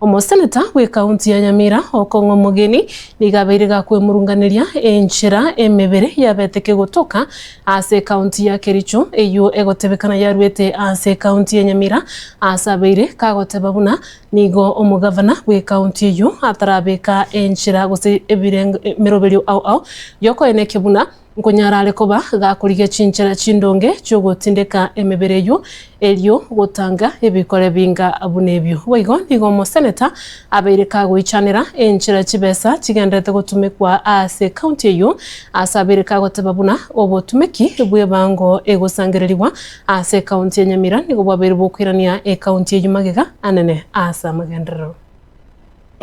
Omoseneta we kaunti ya Nyamira Okong'o mugeni nigabairiga kwemurunganiria enchira emebere yabeteke gutoka ase kaunti ya Kericho eyo egotebekana yarwete ase kaunti ya Nyamira asabeire kagoteba buna nigo omugavana we kaunti eyo atarabeka enchira gose ebirengeroberio au yoko eneke buna nkonyarale koba gakuriga chinchira chindonge cyogotindeka emebere yo elio gotanga ebikore binga abunebyo weigo nigo Omoseneta abeire kagwichanira enchira chibesa chigendete gutumikwa ase county eyo asabeire kagoteba buna obotumeki bwe bango egosangereriwa ase county ya Nyamira nigo bwabeire bokwirania county eyo magega anene asa magendero.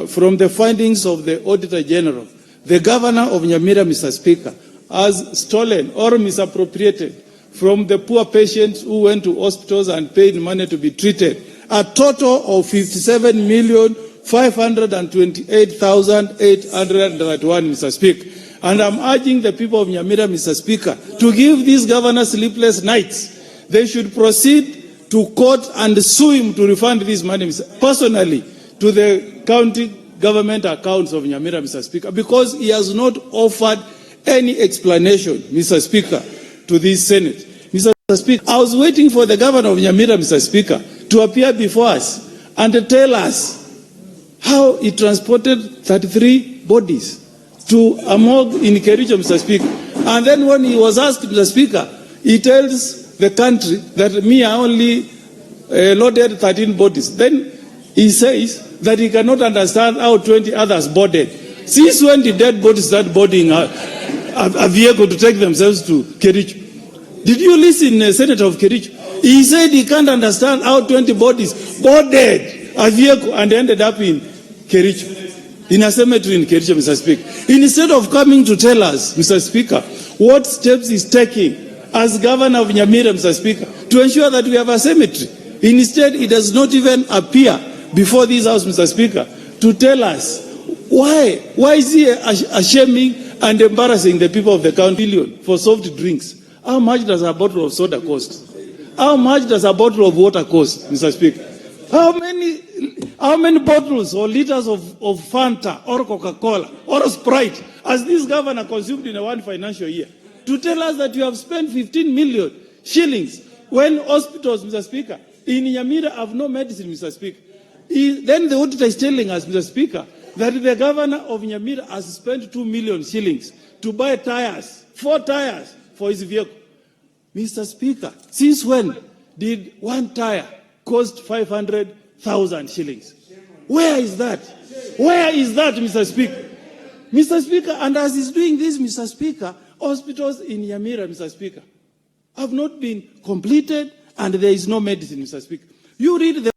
From the findings of the Auditor General, the Governor of Nyamira, Mr. Speaker, has stolen or misappropriated from the poor patients who went to hospitals and paid money to be treated a total of 57,528,801, Mr. Speaker. And I'm urging the people of Nyamira, Mr. Speaker, to give this governor sleepless nights. They should proceed to court and sue him to refund this money personally to the county government accounts of Nyamira, Mr. Speaker, because he has not offered any explanation, Mr. Speaker, to this Senate. Mr. Speaker, I was waiting for the governor of Nyamira, Mr. Speaker, to appear before us and to tell us how he transported 33 bodies to a morgue in Kericho, Mr. Speaker. And then when he was asked, Mr. Speaker, he tells the country that I only loaded 13 bodies. Then he says that he cannot understand how 20 others boarded. Since when did dead bodies start boarding a vehicle to take themselves to Kericho? Did you listen, Senator of Kericho? He said he can't understand how 20 bodies boarded a vehicle and ended up in Kericho, in a cemetery in Kericho, Mr. Speaker. Instead of coming to tell us, Mr. Speaker, what steps he's taking as Governor of Nyamira, Mr. Speaker, to ensure that we have a cemetery. Instead, he does not even appear before this House, Mr. Speaker, to tell us why is he shaming and embarrassing the people of the county for soft drinks? How much does a bottle of soda cost? How much does a bottle of water cost, Mr. Speaker? How many bottles or liters of Fanta or Coca-Cola or Sprite has this governor consumed in one financial year? To tell us that you have spent 15 million shillings when hospitals, Mr. Speaker, in Nyamira have no medicine, Mr. Speaker. Then the auditor is telling us, Mr. Speaker, that the governor of Nyamira has spent 2 million shillings to buy tires, 4 tires for his vehicle. Mr. Speaker, since when did one tire cost 500,000 shillings? Where is that? Where is that, Mr. Speaker? Mr. Speaker, and as he's doing this, Mr. Speaker, hospitals in Nyamira, Mr. Speaker, have not been completed and there is no medicine, Mr. Speaker. You read the